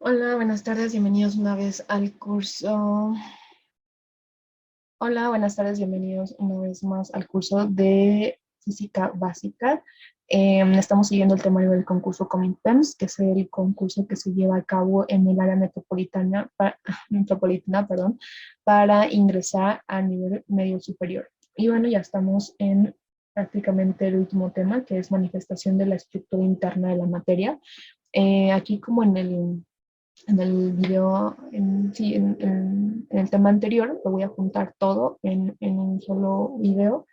Hola, buenas tardes, bienvenidos una vez al curso. Hola, buenas tardes, bienvenidos una vez más al curso de física básica. Estamos siguiendo el temario del concurso Cominpems, que es el concurso que se lleva a cabo en el área metropolitana, metropolitana, perdón, para ingresar a nivel medio superior. Y bueno, ya estamos en prácticamente el último tema, que es manifestación de la estructura interna de la materia. Aquí como en el video, sí, en el tema anterior, lo voy a juntar todo en un solo video,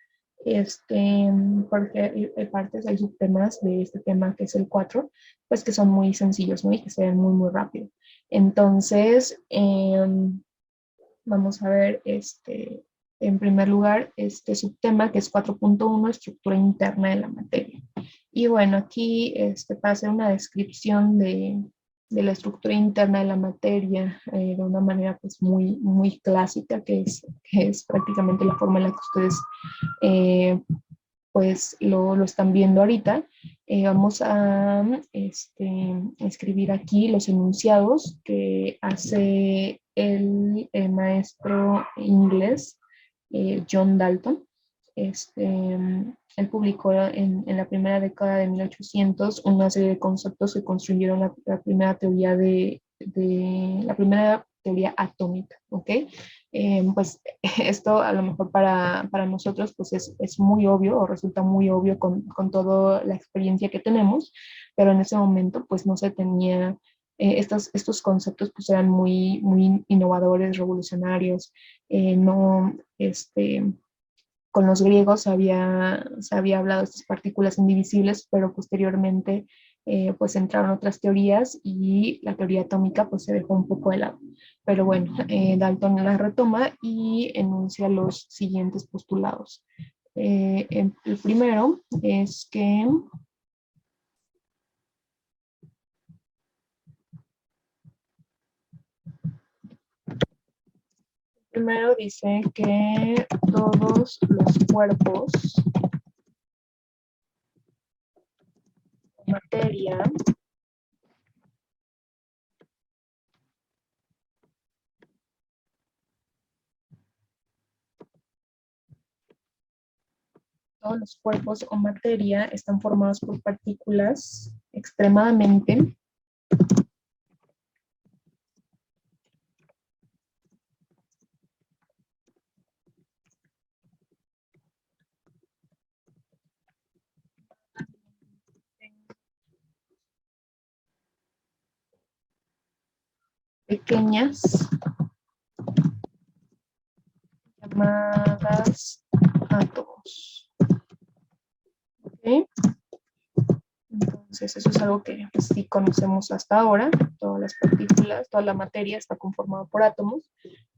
porque hay partes, hay subtemas de este tema que es el 4 pues que son muy sencillos, ¿no? Y que se ven muy, muy rápido. Entonces, vamos a ver, en primer lugar, este subtema que es 4.1 estructura interna de la materia. Y bueno, aquí para hacer una descripción de la estructura interna de la materia de una manera pues muy, muy clásica, que es prácticamente la forma en la que ustedes eh, pues lo están viendo ahorita. Vamos a escribir aquí los enunciados que hace el maestro inglés John Dalton. Él publicó en la primera década de 1800 una serie de conceptos que construyeron la primera teoría de la primera teoría atómica, ¿ok? Pues esto a lo mejor para nosotros pues es muy obvio o resulta muy obvio con toda la experiencia que tenemos, pero en ese momento pues no se tenía, estos conceptos pues eran muy, muy innovadores, revolucionarios, no, con los griegos se había hablado de estas partículas indivisibles, pero posteriormente pues entraron otras teorías y la teoría atómica pues se dejó un poco de lado. Pero bueno, Dalton la retoma y enuncia los siguientes postulados. El primero es que primero dice que todos los cuerpos de materia todos los cuerpos o materia están formados por partículas extremadamente pequeñas llamadas átomos. ¿Okay? Entonces, eso es algo que pues, sí conocemos hasta ahora. Todas las partículas, toda la materia está conformada por átomos.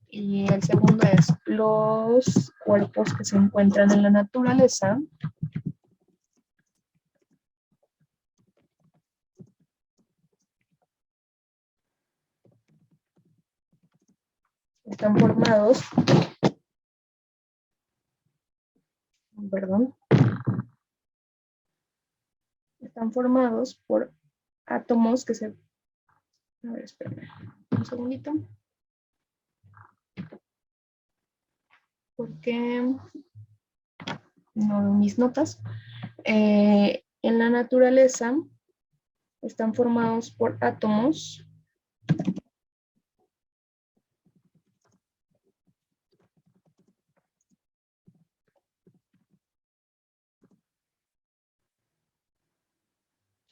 Y el segundo es los cuerpos que se encuentran en la naturaleza están formados, perdón, están formados por átomos que se... A ver, espérame un segundito. Porque no mis notas. En la naturaleza están formados por átomos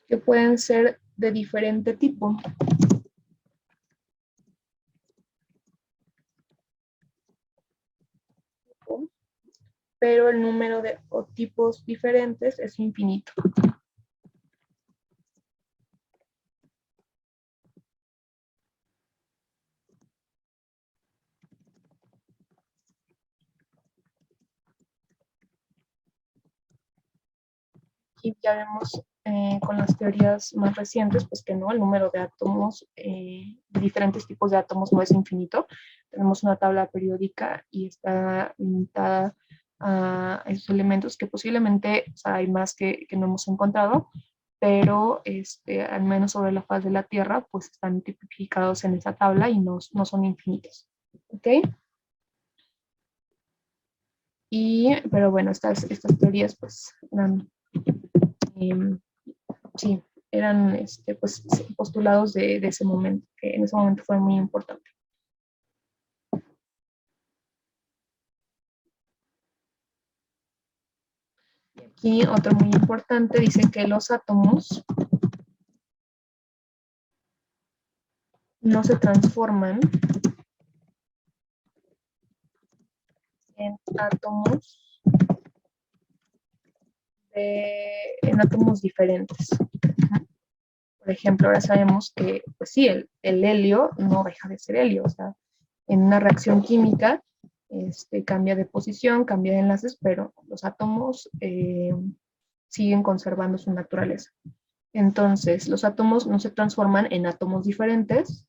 que pueden ser de diferente tipo, pero el número de o tipos diferentes es infinito. Y ya vemos con las teorías más recientes, pues que no, el número de átomos, de diferentes tipos de átomos no es infinito. Tenemos una tabla periódica y está limitada a esos elementos que posiblemente, o sea, hay más que no hemos encontrado, pero al menos sobre la faz de la Tierra, pues están tipificados en esa tabla y no son infinitos. ¿Ok? Pero bueno, estas teorías pues eran, em, sí, eran pues, postulados de ese momento, que en ese momento fue muy importante. Aquí otro muy importante dice que los átomos no se transforman en átomos, en átomos diferentes. Por ejemplo, ahora sabemos que, pues sí, el helio no deja de ser helio, o sea, en una reacción química cambia de posición, cambia de enlaces, pero los átomos siguen conservando su naturaleza. Entonces, los átomos no se transforman en átomos diferentes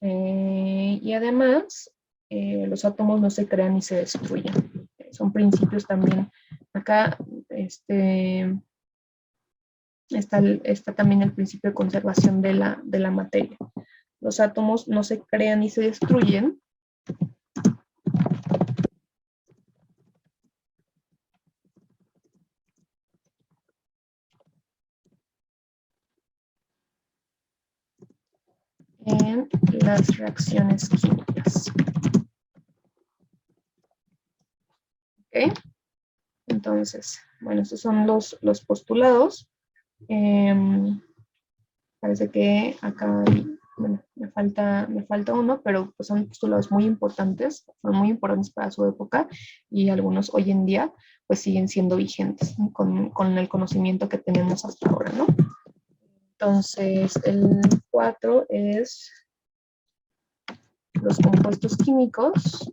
y además los átomos no se crean ni se destruyen. Son principios también. Acá está también el principio de conservación de la materia. Los átomos no se crean ni se destruyen. En las reacciones químicas. ¿Ok? Entonces, bueno, estos son los postulados. Eh, Parece que acá bueno, me falta uno, pero pues son postulados muy importantes, fueron muy importantes para su época y algunos hoy en día pues siguen siendo vigentes, ¿no? Con el conocimiento que tenemos hasta ahora, ¿no? Entonces, el 4 es los compuestos químicos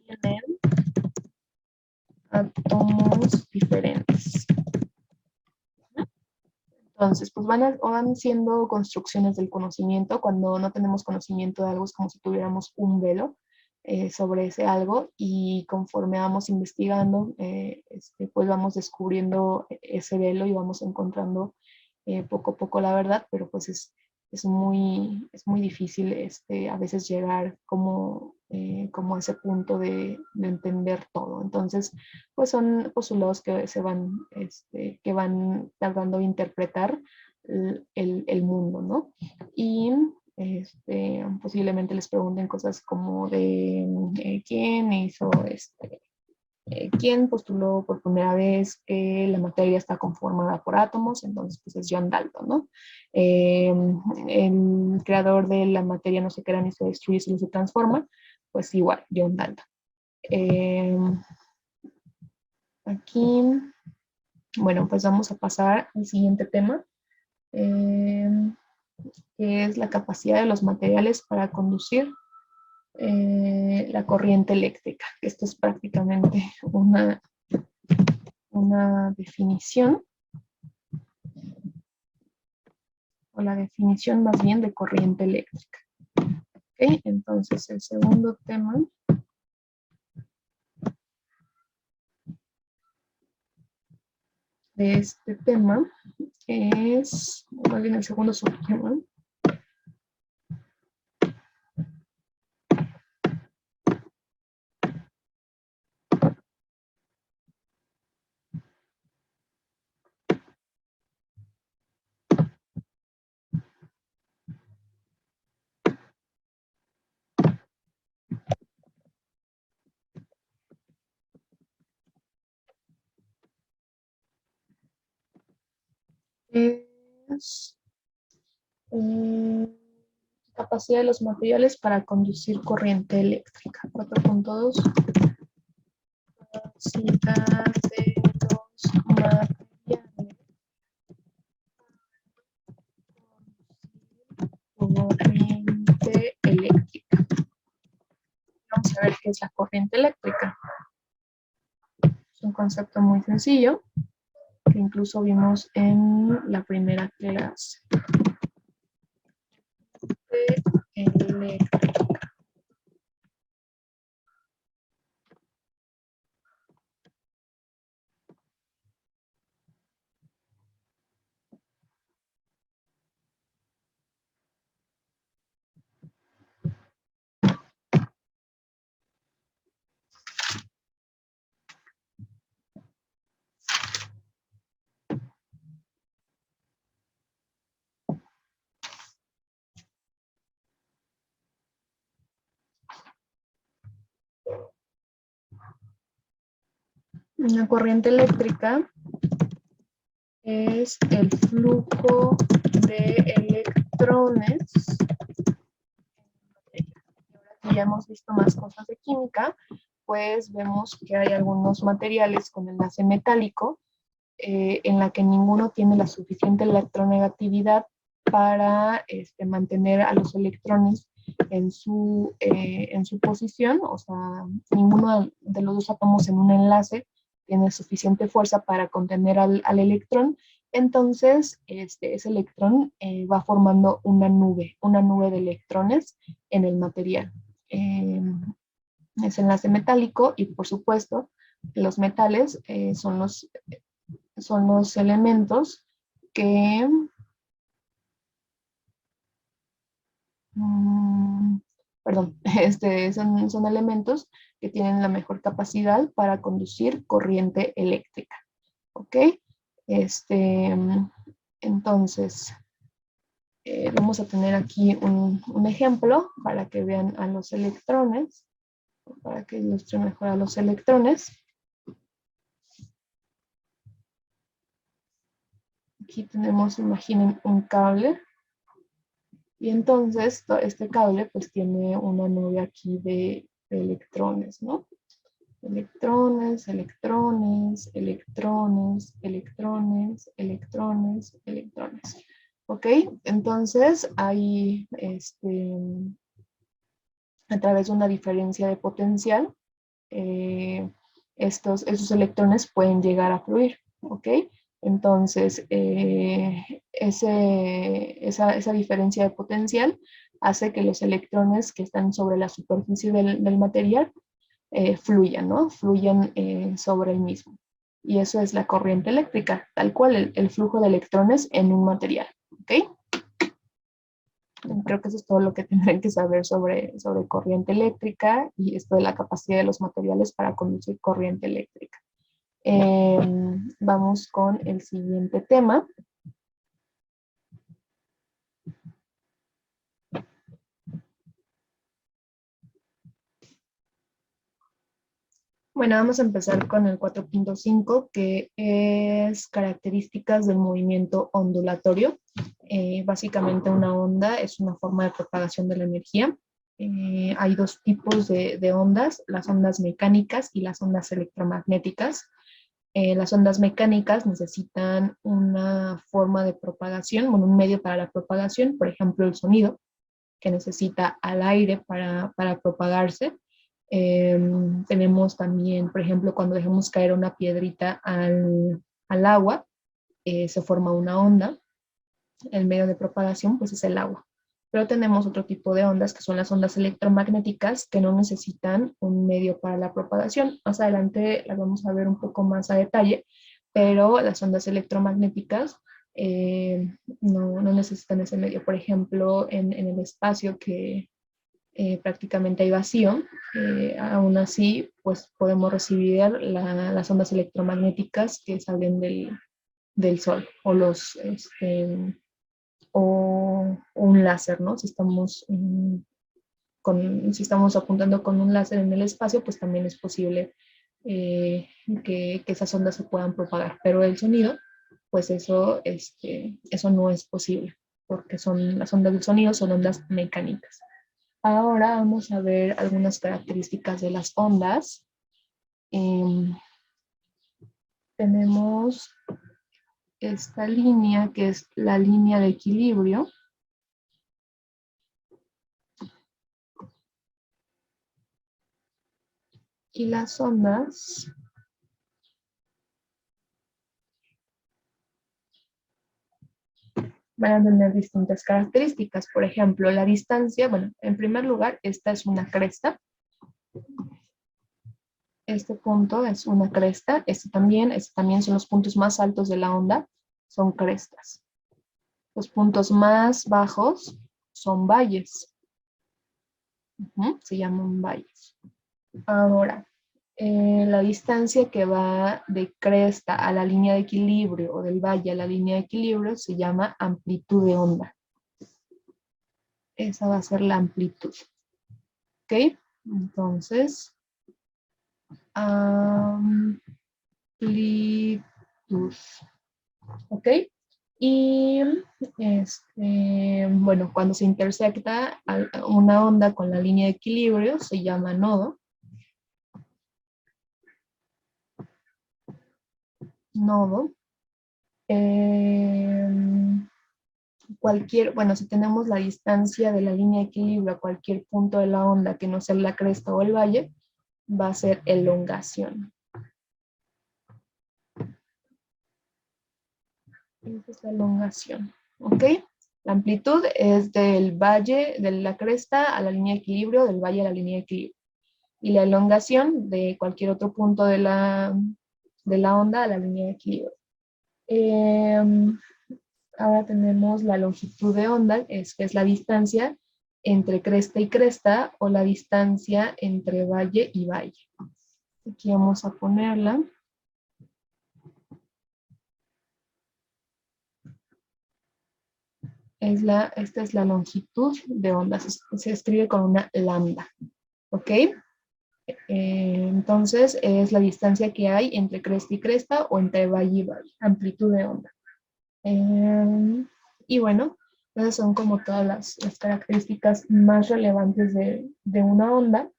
tienen átomos diferentes. Entonces, pues van siendo construcciones del conocimiento. Cuando no tenemos conocimiento de algo es como si tuviéramos un velo sobre ese algo y conforme vamos investigando, pues vamos descubriendo ese velo y vamos encontrando poco a poco la verdad, pero pues es muy difícil a veces llegar como a ese punto de entender todo. Entonces, pues son postulados que que van tratando de interpretar el mundo, ¿no? Y posiblemente les pregunten cosas como de quién hizo quién postuló por primera vez que la materia está conformada por átomos, entonces pues es John Dalton, ¿no? Eh, el creador de la materia no se crea ni se destruye, solo se transforma, pues igual, John Dalton. Eh, Aquí, bueno, pues vamos a pasar al siguiente tema, eh, que es la capacidad de los materiales para conducir la corriente eléctrica. Esto es prácticamente una definición, o la definición más bien de corriente eléctrica. ¿Okay? Entonces, el segundo tema de este tema es, más bien el segundo subtema, es capacidad de los materiales para conducir corriente eléctrica. 4.2, capacidad de los materiales corriente eléctrica. Vamos a ver qué es la corriente eléctrica. Es un concepto muy sencillo que incluso vimos en la primera clase. Eléctrica. Una corriente eléctrica es el flujo de electrones. Ahora que ya hemos visto más cosas de química, pues vemos que hay algunos materiales con enlace metálico en la que ninguno tiene la suficiente electronegatividad para mantener a los electrones en su posición, o sea, ninguno de los dos átomos en un enlace tiene suficiente fuerza para contener al electrón, entonces ese electrón va formando una nube de electrones en el material. Es enlace metálico y por supuesto los metales son los elementos que, perdón, son elementos que tienen la mejor capacidad para conducir corriente eléctrica, ¿ok? Este, entonces, vamos a tener aquí un ejemplo para que vean a los electrones, para que ilustre mejor a los electrones. Aquí tenemos, imaginen, un cable. Y entonces este cable pues tiene una nube aquí de electrones, ¿no? Electrones, electrones, electrones, electrones, electrones, electrones. ¿Ok? Entonces hay, a través de una diferencia de potencial, eh, esos electrones pueden llegar a fluir, ¿ok? Entonces, esa diferencia de potencial hace que los electrones que están sobre la superficie del material fluyan, ¿no? Fluyan sobre el mismo. Y eso es la corriente eléctrica, tal cual el flujo de electrones en un material, ¿ok? Creo que eso es todo lo que tendrán que saber sobre corriente eléctrica y esto de la capacidad de los materiales para conducir corriente eléctrica. Vamos con el siguiente tema. Bueno, vamos a empezar con el 4.5, que es características del movimiento ondulatorio. Básicamente una onda es una forma de propagación de la energía. Hay dos tipos de ondas, las ondas mecánicas y las ondas electromagnéticas. Las ondas mecánicas necesitan una forma de propagación, bueno, un medio para la propagación, por ejemplo, el sonido, que necesita al aire para propagarse. Tenemos también, por ejemplo, cuando dejamos caer una piedrita al agua, se forma una onda. El medio de propagación, pues es el agua. Pero tenemos otro tipo de ondas, que son las ondas electromagnéticas, que no necesitan un medio para la propagación. Más adelante las vamos a ver un poco más a detalle, pero las ondas electromagnéticas no necesitan ese medio. Por ejemplo, en el espacio que prácticamente hay vacío, aún así, pues podemos recibir las ondas electromagnéticas que salen del Sol o o un láser, ¿no? Si estamos apuntando con un láser en el espacio, pues también es posible que esas ondas se puedan propagar. Pero el sonido, pues eso no es posible, porque las ondas del sonido son ondas mecánicas. Ahora vamos a ver algunas características de las ondas. Em, Tenemos esta línea que es la línea de equilibrio. Y las ondas van a tener distintas características. Por ejemplo, la distancia, bueno, en primer lugar, esta es una cresta. Este punto es una cresta. Este también son los puntos más altos de la onda, son crestas. Los puntos más bajos son valles. Se llaman valles. Ahora, la distancia que va de cresta a la línea de equilibrio o del valle a la línea de equilibrio se llama amplitud de onda. Esa va a ser la amplitud. ¿Ok? Entonces, amplitud. ¿Ok? Y bueno, cuando se intersecta una onda con la línea de equilibrio se llama nodo. Nodo. Bueno, si tenemos la distancia de la línea de equilibrio a cualquier punto de la onda que no sea la cresta o el valle, va a ser elongación. Esa es la elongación, ¿ok? La amplitud es del valle, de la cresta a la línea de equilibrio, del valle a la línea de equilibrio. Y la elongación de cualquier otro punto de la onda a la línea de equilibrio. Ahora tenemos la longitud de onda, que es la distancia entre cresta y cresta o la distancia entre valle y valle. Aquí vamos a ponerla. Esta es la longitud de onda, se escribe con una lambda, ¿ok? Entonces es la distancia que hay entre cresta y cresta o entre valle y valle, amplitud de onda. Y bueno, esas son como todas las características más relevantes de una onda.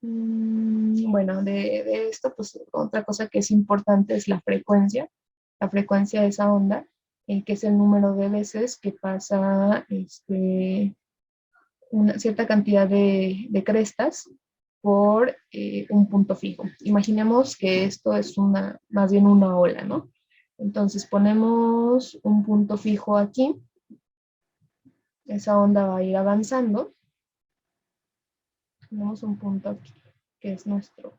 Bueno, de esto, pues otra cosa que es importante es la frecuencia de esa onda, que es el número de veces que pasa una cierta cantidad de crestas por un punto fijo. Imaginemos que esto es más bien una ola, ¿no? Entonces ponemos un punto fijo aquí, esa onda va a ir avanzando, tenemos un punto aquí, que es nuestro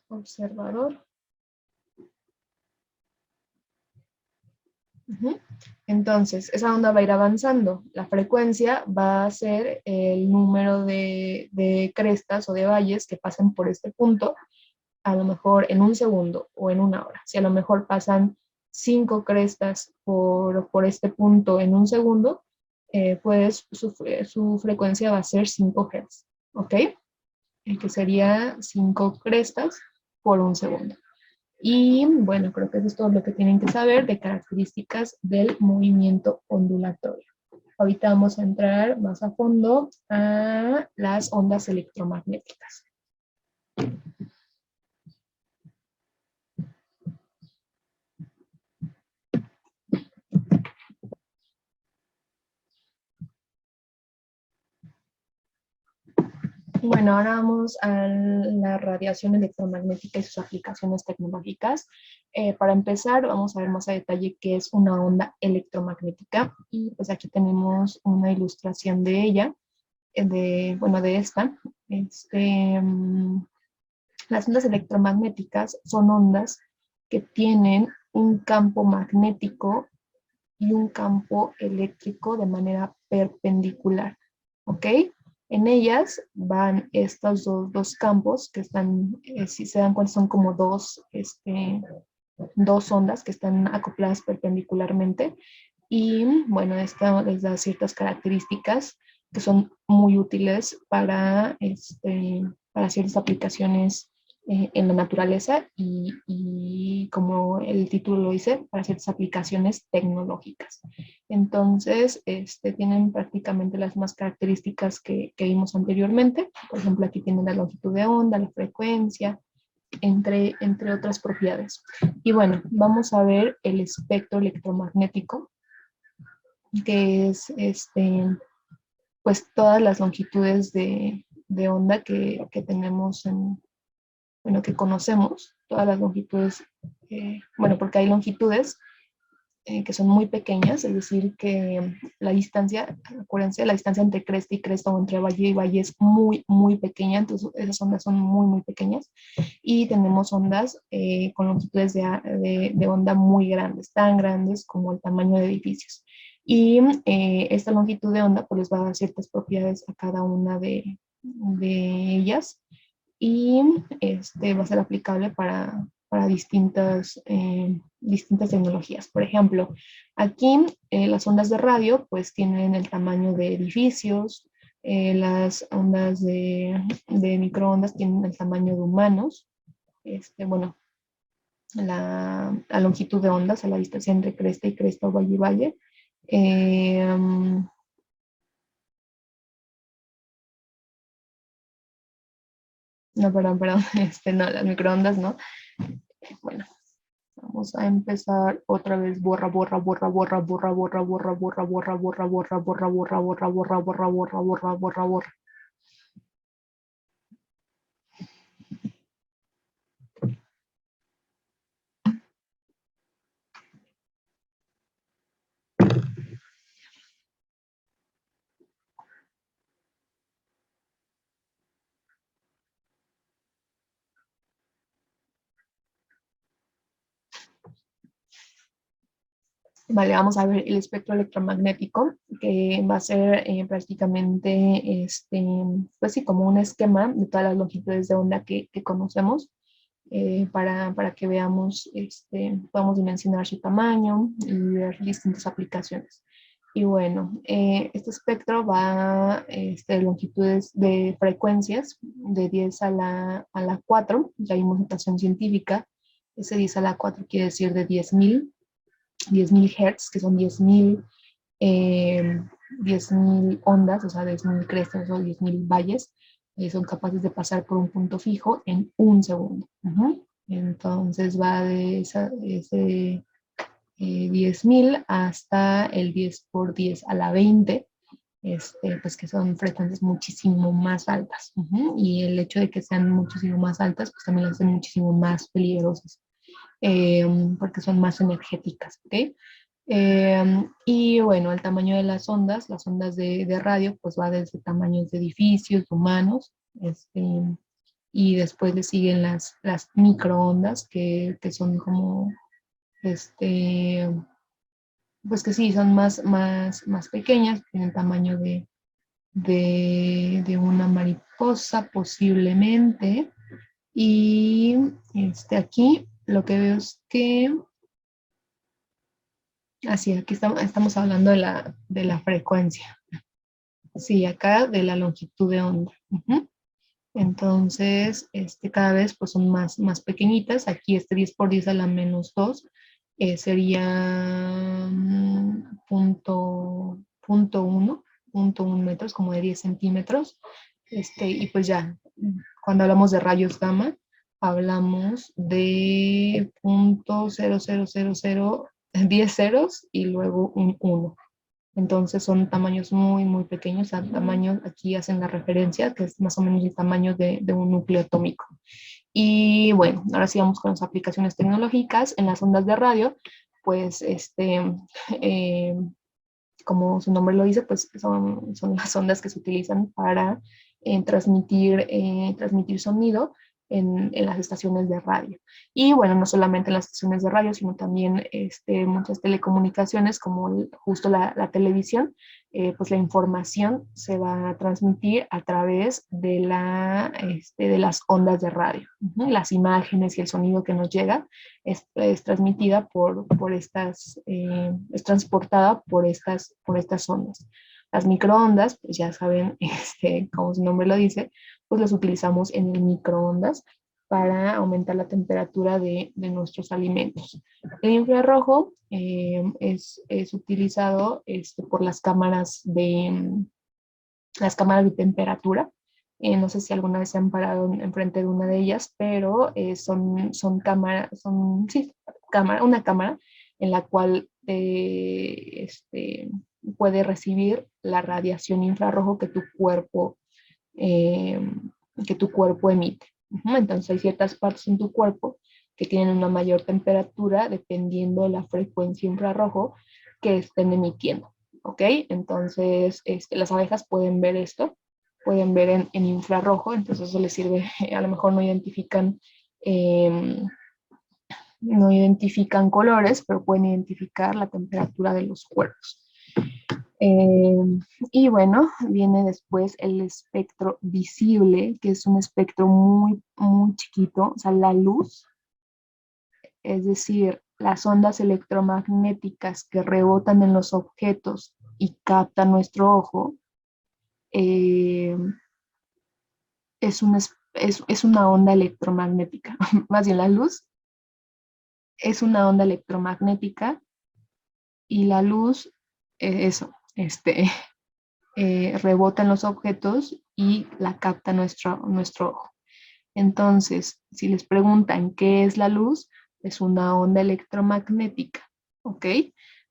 observador. Entonces, esa onda va a ir avanzando. La frecuencia va a ser el número de crestas o de valles que pasan por este punto, a lo mejor en un segundo o en una hora. Si a lo mejor pasan 5 crestas por este punto en un segundo, pues su frecuencia va a ser 5 Hz, ¿ok? Que sería 5 crestas por un segundo. Y bueno, creo que eso es todo lo que tienen que saber de características del movimiento ondulatorio. Ahorita vamos a entrar más a fondo a las ondas electromagnéticas. Bueno, ahora vamos a la radiación electromagnética y sus aplicaciones tecnológicas. Para empezar, vamos a ver más a detalle qué es una onda electromagnética. Y pues aquí tenemos una ilustración de ella, bueno, de esta. Las ondas electromagnéticas son ondas que tienen un campo magnético y un campo eléctrico de manera perpendicular, ¿ok? En ellas van estos dos campos que están, si se dan cuenta, son como dos ondas que están acopladas perpendicularmente. Y bueno, esto les da ciertas características que son muy útiles para ciertas aplicaciones en la naturaleza y como el título lo dice, para ciertas aplicaciones tecnológicas. Entonces, tienen prácticamente las mismas características que vimos anteriormente. Por ejemplo, aquí tienen la longitud de onda, la frecuencia, entre otras propiedades. Y bueno, vamos a ver el espectro electromagnético, que es pues todas las longitudes de onda que tenemos bueno, que conocemos, todas las longitudes, bueno, porque hay longitudes que son muy pequeñas, es decir, que la distancia, acuérdense, la distancia entre cresta y cresta o entre valle y valle es muy, muy pequeña, entonces esas ondas son muy, muy pequeñas. Y tenemos ondas con longitudes de onda muy grandes, tan grandes como el tamaño de edificios. Y esta longitud de onda pues les va a dar ciertas propiedades a cada una de ellas y va a ser aplicable para distintas tecnologías. Por ejemplo, aquí las ondas de radio pues tienen el tamaño de edificios, las ondas de microondas tienen el tamaño de humanos, bueno, la longitud de ondas, a la distancia entre cresta y cresta o valle y valle. No, perdón, no, las microondas no. Bueno, vamos a empezar otra vez. Borra, borra, borra, borra, borra, borra, borra, borra, borra, borra, borra, borra, borra, borra, borra, borra, borra, borra, borra, borra. Vale, vamos a ver el espectro electromagnético, que va a ser prácticamente, pues sí, como un esquema de todas las longitudes de onda que conocemos, para que veamos, podamos dimensionar su tamaño y ver distintas aplicaciones. Y bueno, este espectro va de longitudes de frecuencias de 10 a la 4, ya vimos notación científica, ese 10 a la 4 quiere decir de 10.000 Hertz, que son 10.000 ondas, o sea, 10.000 crestas o 10.000 valles, son capaces de pasar por un punto fijo en un segundo. Entonces va de ese 10.000 hasta el 10 por 10 a la 20, pues que son frecuencias muchísimo más altas. Y el hecho de que sean muchísimo más altas, pues también las hacen muchísimo más peligrosas, porque son más energéticas. ¿Ok? Y bueno, el tamaño de las ondas de radio, pues va desde tamaños de edificios, humanos, y después le siguen las microondas, que son como, este, pues que sí, son más pequeñas, tienen tamaño de una mariposa posiblemente. Y aquí lo que veo es que, así, aquí estamos hablando de la frecuencia. Sí, acá de la longitud de onda. Entonces, cada vez pues son más pequeñitas. Aquí 10 por 10 a la menos 2 sería punto uno metros, como de 10 centímetros. Y pues ya, cuando hablamos de rayos gamma, hablamos de 10 ceros y luego un uno. Entonces son tamaños muy pequeños, a tamaños, aquí hacen la referencia, que es más o menos el tamaño de un núcleo atómico. Y bueno, ahora sí vamos con las aplicaciones tecnológicas. En las ondas de radio, pues eh, como su nombre lo dice, pues son las ondas que se utilizan para transmitir sonido en las estaciones de radio. Y bueno, no solamente en las estaciones de radio, sino también muchas telecomunicaciones, como justo la televisión, pues la información se va a transmitir a través de las ondas de radio. Las imágenes y el sonido que nos llega es transmitida es transportada por estas ondas. Las microondas, pues ya saben, como su nombre lo dice, pues las utilizamos en el microondas para aumentar la temperatura de nuestros alimentos. El infrarrojo es utilizado por las cámaras de temperatura. No sé si alguna vez se han parado enfrente de una de ellas, pero sí, una cámara en la cual puede recibir la radiación infrarrojo eh, que tu cuerpo emite. Entonces hay ciertas partes en tu cuerpo que tienen una mayor temperatura dependiendo de la frecuencia infrarrojo que estén emitiendo. ¿Ok? Entonces, las abejas pueden ver esto, pueden ver en infrarrojo, entonces eso les sirve, a lo mejor no identifican colores, pero pueden identificar la temperatura de los cuerpos. Eh, y bueno, viene después el espectro visible, que es un espectro muy chiquito, o sea, la luz es decir, las ondas electromagnéticas que rebotan en los objetos y captan nuestro ojo, eh, es una onda electromagnética. Más bien la luz es una onda electromagnética y la luz, eso, rebota en los objetos y la capta nuestro ojo. Entonces, si les preguntan qué es la luz, es una onda electromagnética, ¿ok?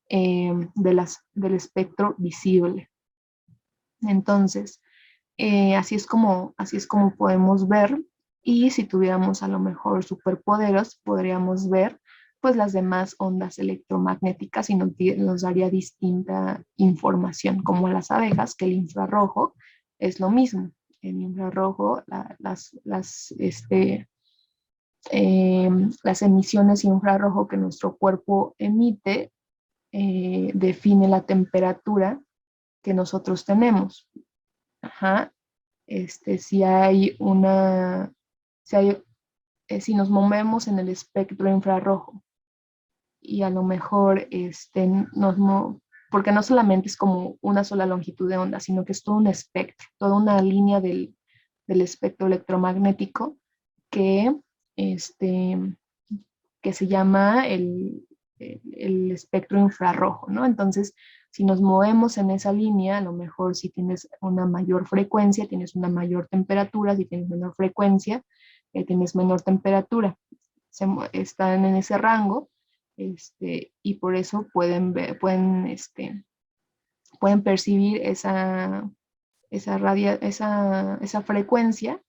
Del espectro visible. Entonces, así es como podemos ver, y si tuviéramos a lo mejor superpoderes, podríamos ver pues las demás ondas electromagnéticas y nos daría distinta información, como las abejas, que el infrarrojo es lo mismo. El infrarrojo, las emisiones infrarrojo que nuestro cuerpo emite define la temperatura que nosotros tenemos. Ajá. Si hay una, si, hay, si nos movemos en el espectro infrarrojo y a lo mejor porque no solamente es como una sola longitud de onda, sino que es todo un espectro, toda una línea del espectro electromagnético que, este, que se llama el espectro infrarrojo, ¿no? Entonces, si nos movemos en esa línea, a lo mejor si tienes una mayor frecuencia, tienes una mayor temperatura; si tienes menor frecuencia, tienes menor temperatura. Están en ese rango, y por eso pueden percibir esa frecuencia,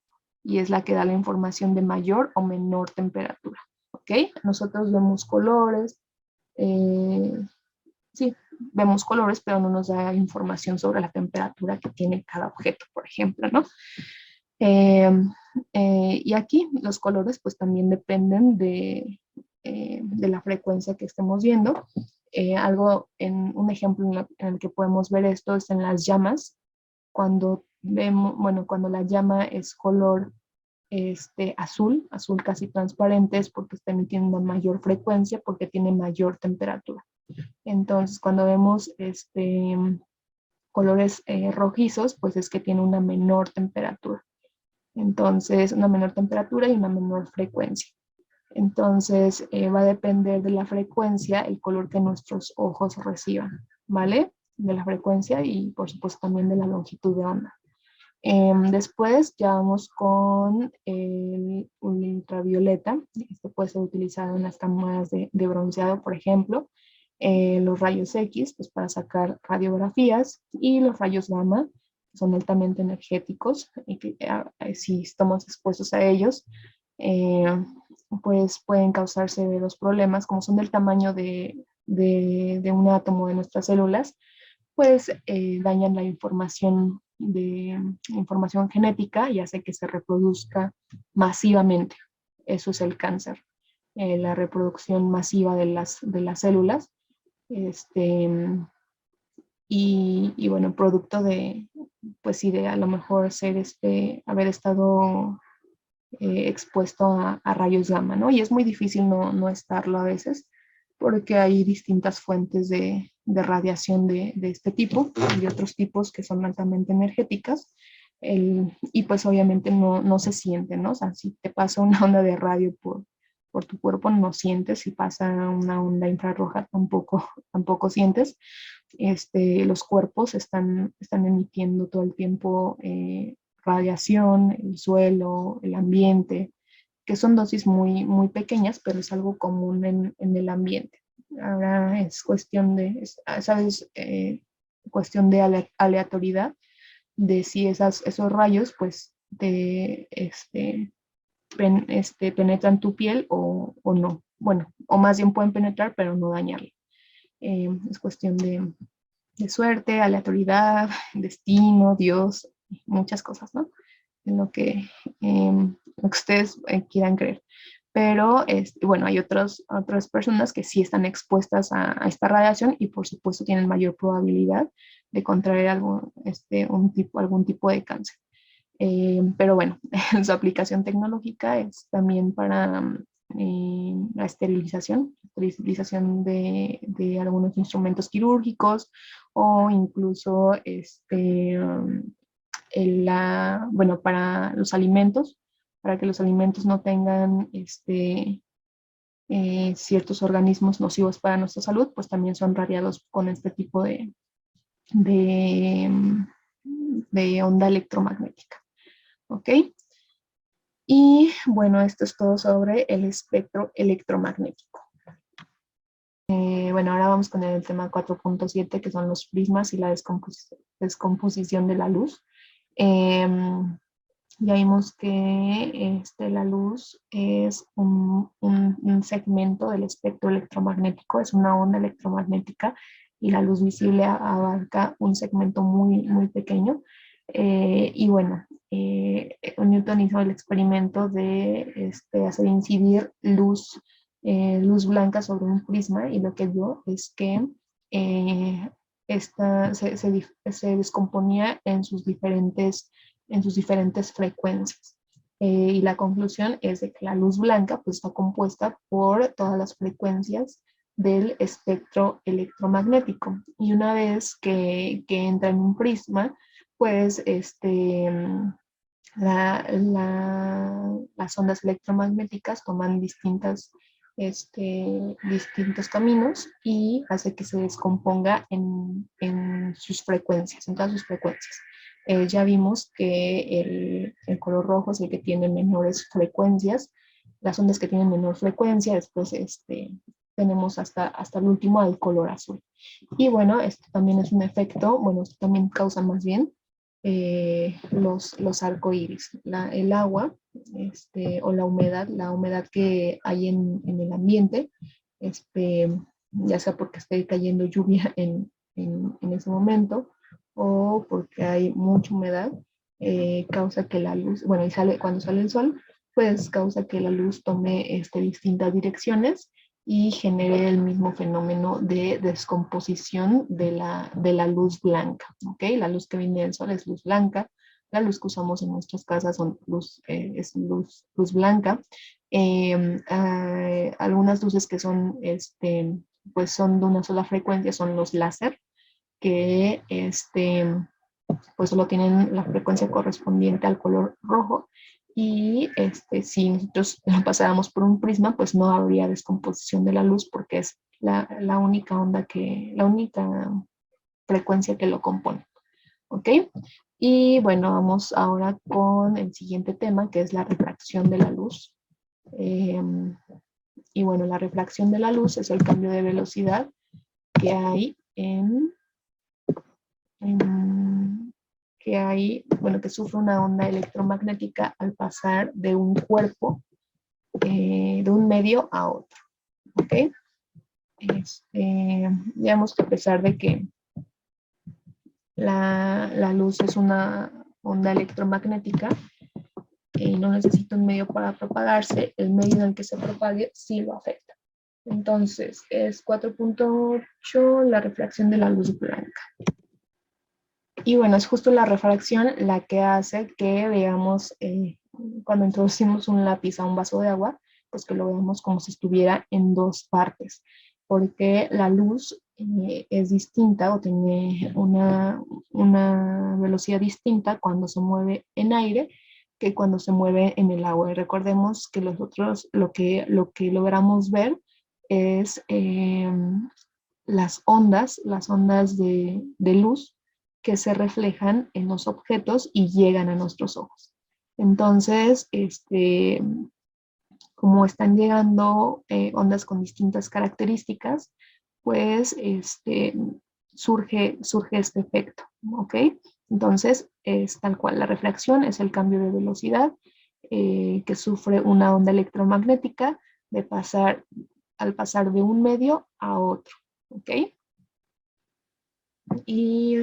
y es la que da la información de mayor o menor temperatura. ¿Ok? Nosotros vemos colores, eh, sí, vemos colores, pero no nos da información sobre la temperatura que tiene cada objeto, por ejemplo, ¿no? Eh, y aquí los colores pues también dependen de la frecuencia que estemos viendo. Un ejemplo en el que podemos ver esto es en las llamas. Cuando la llama es color azul casi transparente, es porque está emitiendo una mayor frecuencia, porque tiene mayor temperatura. Entonces, cuando vemos colores rojizos, pues es que tiene una menor temperatura. Entonces, una menor temperatura y una menor frecuencia. Entonces, va a depender de la frecuencia el color que nuestros ojos reciban, ¿vale? De la frecuencia y, por supuesto, también de la longitud de onda. Después ya vamos con el ultravioleta. Este puede ser utilizado en las cámaras de bronceado, por ejemplo. Los rayos X, pues para sacar radiografías, y los rayos gamma, que son altamente energéticos, y que si estamos expuestos a ellos, eh, pues pueden causar severos problemas, como son del tamaño de un átomo de nuestras células, pues dañan la información genética y hace que se reproduzca masivamente. Eso es el cáncer, la reproducción masiva de las células. Este, y bueno, producto pues sí, de a lo mejor haber estado expuesto a rayos gamma, ¿no? Y es muy difícil no estarlo a veces, porque hay distintas fuentes de radiación de este tipo y de otros tipos que son altamente energéticas. Y pues obviamente no se siente, ¿no? O sea, si te pasa una onda de radio por tu cuerpo, no sientes; si pasa una onda infrarroja, tampoco sientes. Los cuerpos están emitiendo todo el tiempo radiación, el suelo, el ambiente, que son dosis muy, muy pequeñas, pero es algo común en el ambiente. Ahora es cuestión ¿sabes? Cuestión de aleatoriedad, de si esos rayos, pues, penetran tu piel o no. Bueno, o más bien pueden penetrar, pero no dañarla. Es cuestión de suerte, aleatoriedad, destino, Dios, muchas cosas, ¿no? En lo que ustedes quieran creer. Pero, bueno, hay otras personas que sí están expuestas a esta radiación, y por supuesto tienen mayor probabilidad de contraer algún tipo de cáncer. Pero bueno, su aplicación tecnológica es también la esterilización de algunos instrumentos quirúrgicos o incluso bueno, para los alimentos, para que los alimentos no tengan ciertos organismos nocivos para nuestra salud, pues también son radiados con este tipo de, de onda electromagnética. ¿Ok? Y bueno, esto es todo sobre el espectro electromagnético. Bueno, ahora vamos con el tema 4.7, que son los prismas y la descomposición de la luz. Ya vimos que la luz es un segmento del espectro electromagnético, es una onda electromagnética y la luz visible abarca un segmento muy, muy pequeño. Y bueno, Newton hizo el experimento de hacer incidir luz blanca sobre un prisma y lo que vio es que se descomponía en sus diferentes frecuencias. Y la conclusión es de que la luz blanca pues, está compuesta por todas las frecuencias del espectro electromagnético. Y una vez que entra en un prisma, pues las ondas electromagnéticas toman distintos caminos y hace que se descomponga en sus frecuencias, en todas sus frecuencias. Ya vimos que el color rojo es el que tiene menores frecuencias, las ondas que tienen menor frecuencia, después tenemos hasta el último al color azul. Y bueno, esto también es un efecto, bueno, esto también causa más bien los arcoíris, el agua o la humedad que hay en el ambiente, ya sea porque esté cayendo lluvia en ese momento o porque hay mucha humedad, causa que la luz, bueno, y cuando sale el sol, pues causa que la luz tome distintas direcciones y genere el mismo fenómeno de descomposición de la luz blanca. ¿Ok? La luz que viene del sol es luz blanca, la luz que usamos en nuestras casas es luz blanca. Algunas luces que son, pues son de una sola frecuencia son los láser, que pues solo tienen la frecuencia correspondiente al color rojo y si nosotros lo pasáramos por un prisma, pues no habría descomposición de la luz porque es la única la única frecuencia que lo compone. ¿Ok? Y bueno, vamos ahora con el siguiente tema, que es la refracción de la luz. Y bueno, la refracción de la luz es el cambio de velocidad que hay que sufre una onda electromagnética al pasar de un cuerpo, de un medio a otro. ¿Ok? Digamos que a pesar de que la luz es una onda electromagnética y no necesita un medio para propagarse, el medio en el que se propague sí lo afecta. Entonces, es 4.8 la refracción de la luz blanca. Y bueno, es justo la refracción la que hace que veamos, cuando introducimos un lápiz a un vaso de agua, pues que lo veamos como si estuviera en dos partes, porque la luz es distinta o tiene una velocidad distinta cuando se mueve en aire que cuando se mueve en el agua. Y recordemos que nosotros lo que logramos ver es las ondas de luz que se reflejan en los objetos y llegan a nuestros ojos. Entonces, como están llegando ondas con distintas características, pues surge este efecto, ¿ok? Entonces, es tal cual, la refracción es el cambio de velocidad que sufre una onda electromagnética al pasar de un medio a otro, ¿ok? Y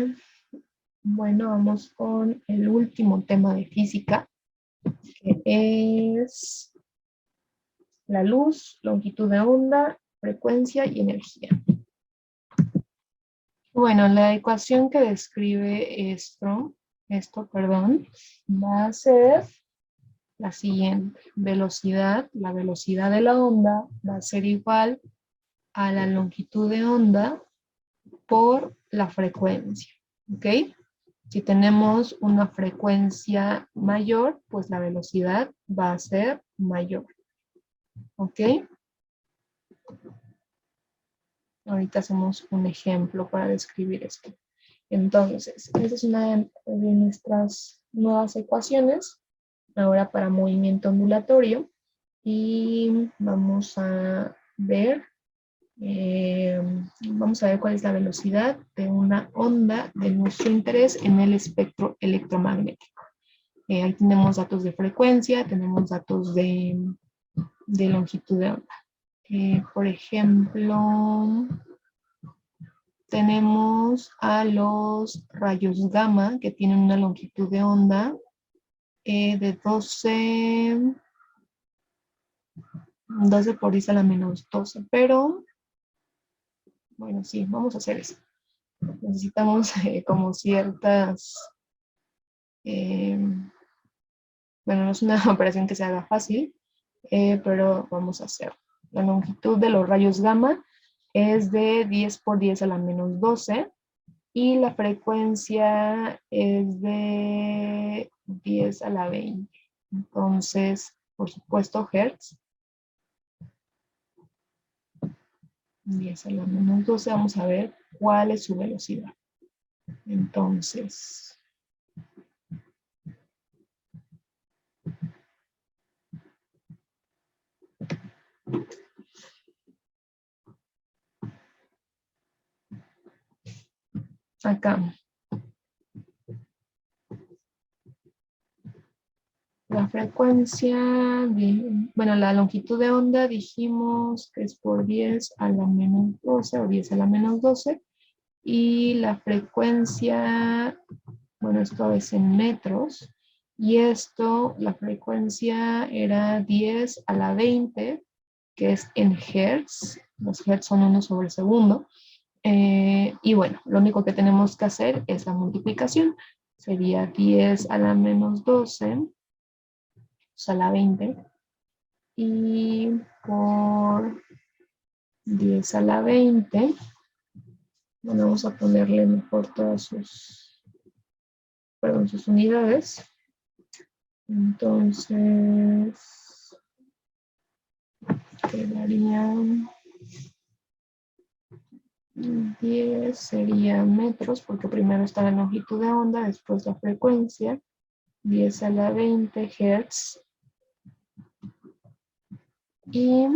bueno, vamos con el último tema de física, que es la luz, longitud de onda, frecuencia y energía. Bueno, la ecuación que describe esto, va a ser la siguiente. Velocidad, la velocidad de la onda va a ser igual a la longitud de onda por la frecuencia, ¿ok? Si tenemos una frecuencia mayor, pues la velocidad va a ser mayor, ¿ok? Ahorita hacemos un ejemplo para describir esto. Entonces, esta es una de nuestras nuevas ecuaciones, ahora para movimiento ondulatorio, y vamos a ver cuál es la velocidad de una onda de nuestro interés en el espectro electromagnético. Ahí tenemos datos de frecuencia, tenemos datos de longitud de onda. Por ejemplo, tenemos a los rayos gamma que tienen una longitud de onda de 12 por 10 a la menos 12, pero bueno, sí, vamos a hacer eso. Necesitamos como ciertas, eh, bueno, no es una operación que se haga fácil, pero vamos a hacer. La longitud de los rayos gamma es de 10 por 10 a la menos 12 y la frecuencia es de 10 a la 20. Entonces, por supuesto, hertz. 10 a la menos 12, vamos a ver cuál es su velocidad. Entonces, acá, la frecuencia, bueno, la longitud de onda dijimos que es por 10 a la menos 12 o 10 a la menos 12. Y la frecuencia, bueno, esto es en metros. Y esto, la frecuencia era 10 a la 20, que es en hertz. Los hertz son 1 sobre segundo. Y bueno, lo único que tenemos que hacer es la multiplicación. Sería 10 a la menos 12, o sea, la 20. Y por 10 a la 20, bueno, vamos a ponerle mejor todas sus unidades. Entonces, quedarían 10, sería metros, porque primero está la longitud de onda, después la frecuencia, 10 a la 20 hertz, y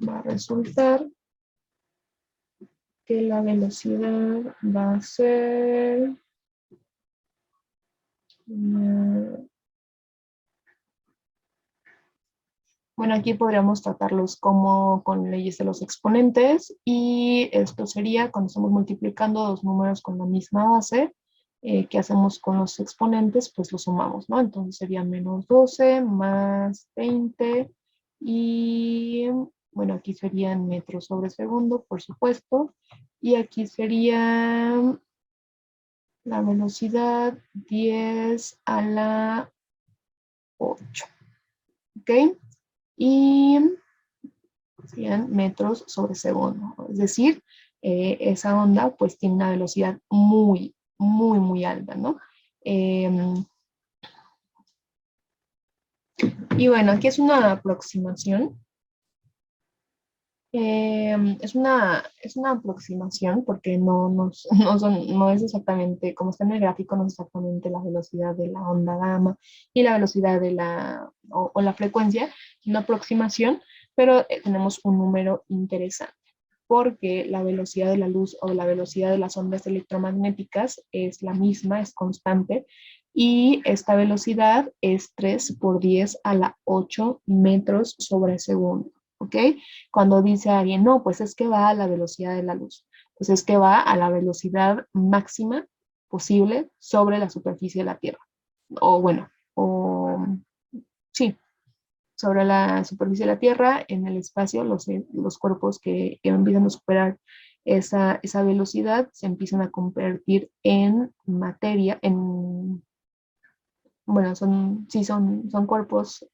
va a resultar que la velocidad va a ser bueno, aquí podríamos tratarlos como con leyes de los exponentes, y esto sería cuando estamos multiplicando dos números con la misma base, ¿qué hacemos con los exponentes? Pues los sumamos, ¿no? Entonces sería menos 12 más 20 y bueno, aquí serían metros sobre segundo, por supuesto, y aquí sería la velocidad 10 a la 8, ¿ok? Y 100 metros sobre segundo. Es decir, esa onda pues tiene una velocidad muy, muy, muy alta, ¿no? Y bueno, aquí es una aproximación. Es una aproximación porque no es exactamente, como está en el gráfico, no es exactamente la velocidad de la onda gamma y la velocidad de o la frecuencia, es una aproximación, pero tenemos un número interesante porque la velocidad de la luz o la velocidad de las ondas electromagnéticas es la misma, es constante, y esta velocidad es 3 por 10 a la 8 metros sobre segundo, ¿ok? Cuando dice alguien, no, pues es que va a la velocidad de la luz, pues es que va a la velocidad máxima posible sobre la superficie de la Tierra, o bueno, o sí, sobre la superficie de la Tierra, en el espacio, los cuerpos que empiezan a superar esa velocidad se empiezan a convertir en materia, bueno, sí, son cuerpos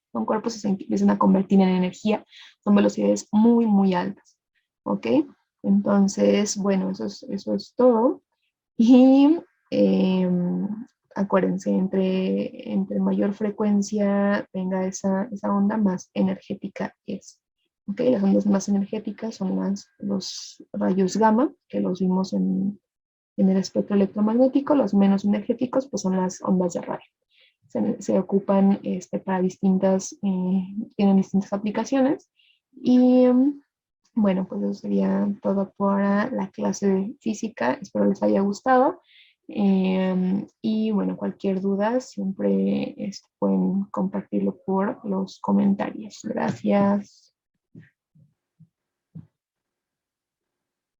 que se empiezan a convertir en energía, son velocidades muy, muy altas, ¿ok? Entonces, bueno, eso es todo. Y eh, acuérdense, entre mayor frecuencia tenga esa onda, más energética es. ¿Ok? Las ondas más energéticas son los rayos gamma, que los vimos en el espectro electromagnético. Los menos energéticos pues, son las ondas de radio. Se ocupan para tienen distintas aplicaciones. Y bueno, pues eso sería todo para la clase de física. Espero les haya gustado. Y bueno, cualquier duda siempre pueden compartirlo por los comentarios. Gracias.